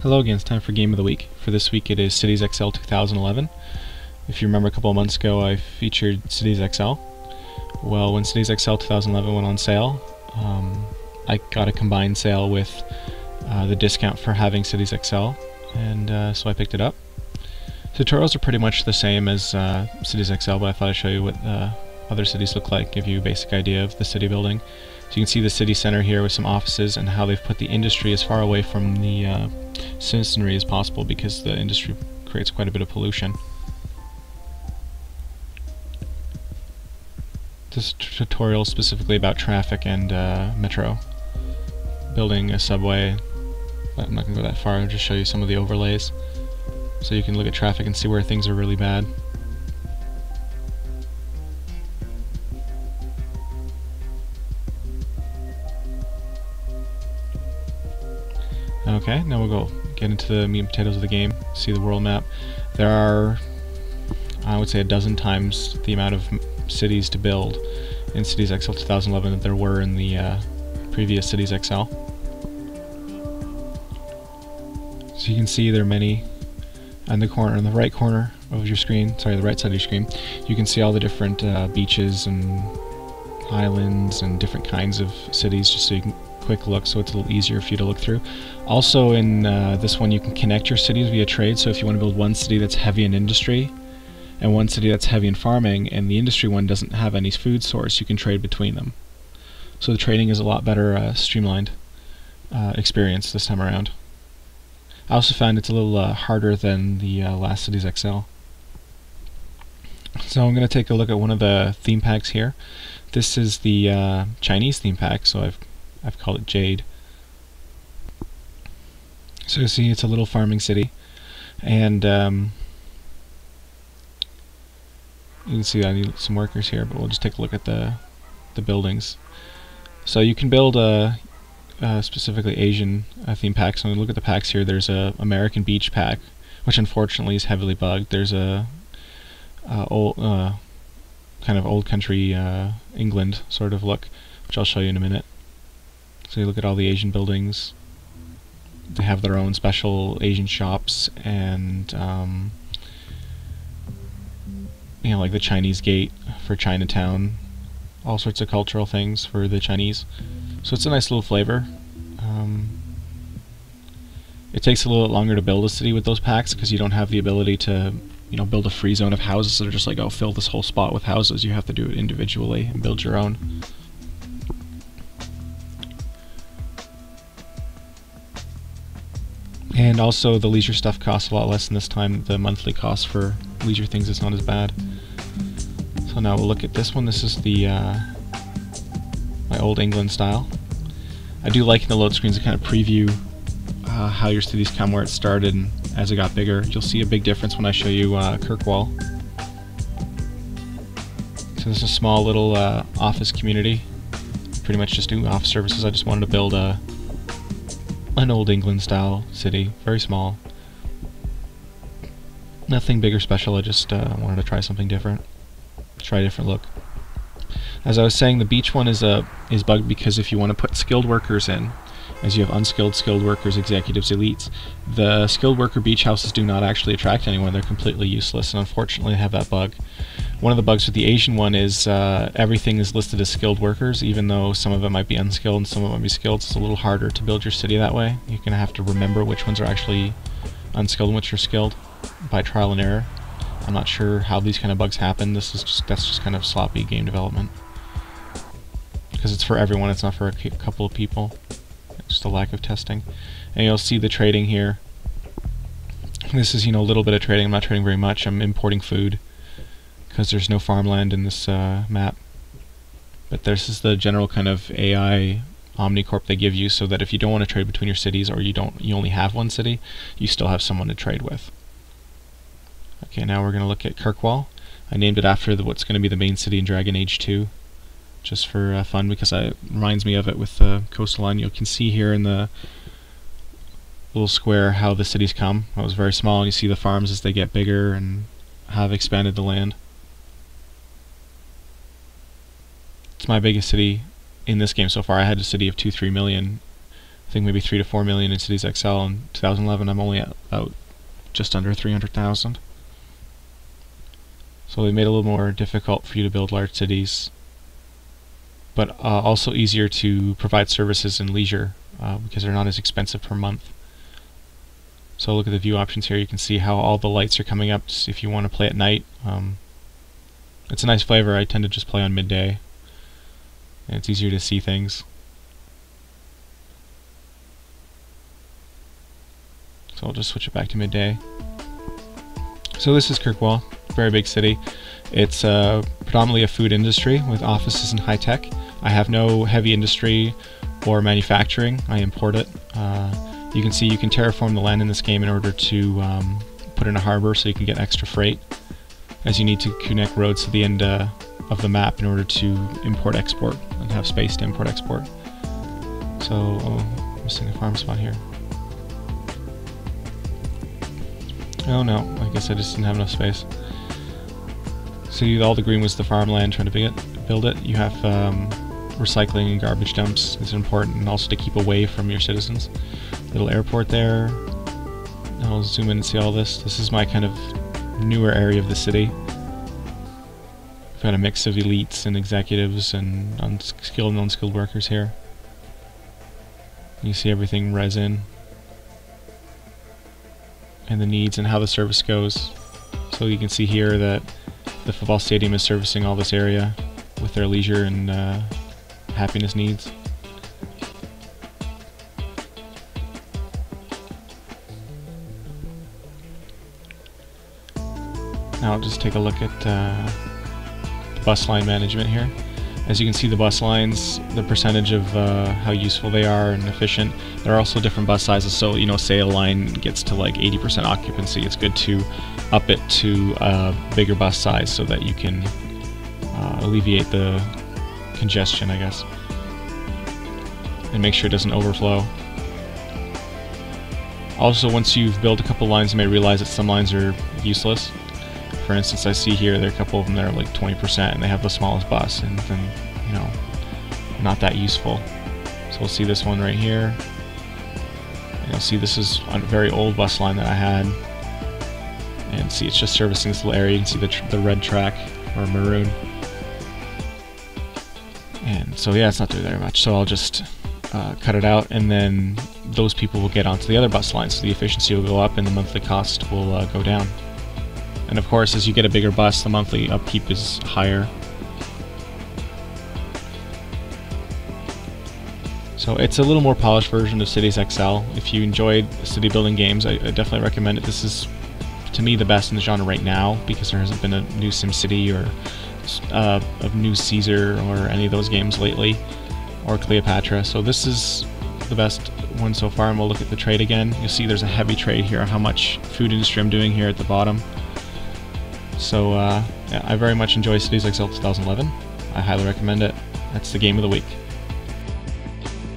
Hello again, it's time for Game of the Week. For this week it is Cities XL 2011. If you remember a couple of months ago I featured Cities XL. Well, when Cities XL 2011 went on sale, I got a combined sale with the discount for having Cities XL, and so I picked it up. Tutorials are pretty much the same as Cities XL, but I thought I'd show you what other cities look like, give you a basic idea of the city building. So you can see the city center here with some offices and how they've put the industry as far away from the citizenry as possible, because the industry creates quite a bit of pollution. This tutorial is specifically about traffic and metro. Building a subway, but I'm not going to go that far, I'll just show you some of the overlays so you can look at traffic and see where things are really bad. Okay, now we'll go get into the meat and potatoes of the game, see the world map. There are, I would say, a dozen times the amount of cities to build in Cities XL 2011 that there were in the previous Cities XL. So you can see there are many on the corner, in the right corner of your screen, sorry, the right side of your screen, you can see all the different beaches and islands and different kinds of cities, just so you can quick look, so it's a little easier for you to look through. Also in this one you can connect your cities via trade, so if you want to build one city that's heavy in industry and one city that's heavy in farming, and the industry one doesn't have any food source, you can trade between them. So the trading is a lot better streamlined experience this time around. I also found it's a little harder than the last Cities XL. So I'm going to take a look at one of the theme packs here. This is the Chinese theme pack, so I've called it Jade. So you see it's a little farming city, and you can see I need some workers here, but we'll just take a look at the buildings. So you can build specifically Asian theme packs. So when we look at the packs here, there's a American Beach pack, which unfortunately is heavily bugged. There's a kind of old country England sort of look, which I'll show you in a minute. So you look at all the Asian buildings. They have their own special Asian shops, and you know, like the Chinese gate for Chinatown, all sorts of cultural things for the Chinese. So it's a nice little flavor. It takes a little longer to build a city with those packs because you don't have the ability to, you know, build a free zone of houses that are just like, oh, fill this whole spot with houses. You have to do it individually and build your own. And also the leisure stuff costs a lot less, and this time the monthly cost for leisure things is not as bad. So now we'll look at this one. This is the my old England style. I do like in the load screens to kind of preview how your cities come, where it started, and as it got bigger. You'll see a big difference when I show you Kirkwall. So this is a small little office community. Pretty much just doing office services. I just wanted to build an old England style city, very small. Nothing big or special, I just wanted to try something different. Try a different look. As I was saying, the beach one is bugged because if you want to put skilled workers in, as you have unskilled, skilled workers, executives, elites, the skilled worker beach houses do not actually attract anyone. They're completely useless, and unfortunately have that bug. One of the bugs with the Asian one is everything is listed as skilled workers, even though some of it might be unskilled and some of it might be skilled. It's a little harder to build your city that way. You're going to have to remember which ones are actually unskilled and which are skilled by trial and error. I'm not sure how these kind of bugs happen. That's just kind of sloppy game development. Because it's for everyone, it's not for a couple of people. It's just a lack of testing. And you'll see the trading here. This is, you know, a little bit of trading. I'm not trading very much. I'm importing food because there's no farmland in this map. But this is the general kind of AI Omnicorp they give you, so that if you don't want to trade between your cities, or you only have one city, you still have someone to trade with. Okay, now we're going to look at Kirkwall. I named it after what's going to be the main city in Dragon Age 2, just for fun, because it reminds me of it with the coastal line. You can see here in the little square how the cities come. It was very small, and you see the farms as they get bigger and have expanded the land. It's my biggest city in this game so far. I had a city of 2-3 million I think maybe 3 to 4 million in Cities XL. In 2011, I'm only at about just under 300,000. So they made it a little more difficult for you to build large cities, but also easier to provide services in leisure because they're not as expensive per month. So look at the view options here. You can see how all the lights are coming up if you want to play at night. It's a nice flavor. I tend to just play on midday, and it's easier to see things. So I'll just switch it back to midday. So this is Kirkwall, very big city. It's predominantly a food industry with offices and high tech. I have no heavy industry or manufacturing. I import it. You can see you can terraform the land in this game in order to put in a harbor so you can get extra freight, as you need to connect roads to the end of the map in order to import-export and have space to import-export. So, I'm missing a farm spot here. Oh no, I guess I just didn't have enough space. So all the green was the farmland trying to build it. You have recycling and garbage dumps is important, and also to keep away from your citizens. Little airport there. I'll zoom in and see all this. This is my kind of newer area of the city. I've got a mix of elites and executives and unskilled and unskilled workers here. You see everything resin and the needs and how the service goes. So you can see here that the football stadium is servicing all this area with their leisure and happiness needs. Now I'll just take a look at the bus line management here. As you can see, the bus lines, the percentage of how useful they are and efficient. There are also different bus sizes, so say a line gets to like 80% occupancy, it's good to up it to a bigger bus size so that you can alleviate the congestion, I guess, and make sure it doesn't overflow. Also, once you've built a couple lines, you may realize that some lines are useless. For instance, I see here there are a couple of them that are like 20% and they have the smallest bus, and then, not that useful. So we'll see this one right here. And you'll see this is a very old bus line that I had. And see, it's just servicing this little area. You can see the red track, or maroon. And so yeah, it's not doing very much. So I'll just cut it out, and then those people will get onto the other bus lines. So the efficiency will go up and the monthly cost will go down. And of course, as you get a bigger bus, the monthly upkeep is higher. So it's a little more polished version of Cities XL. If you enjoyed city building games, I definitely recommend it. This is, to me, the best in the genre right now, because there hasn't been a new SimCity or a new Caesar or any of those games lately, or Cleopatra. So this is the best one so far, and we'll look at the trade again. You'll see there's a heavy trade here on how much food industry I'm doing here at the bottom. So yeah, I very much enjoy Cities XL 2011. I highly recommend it. That's the game of the week.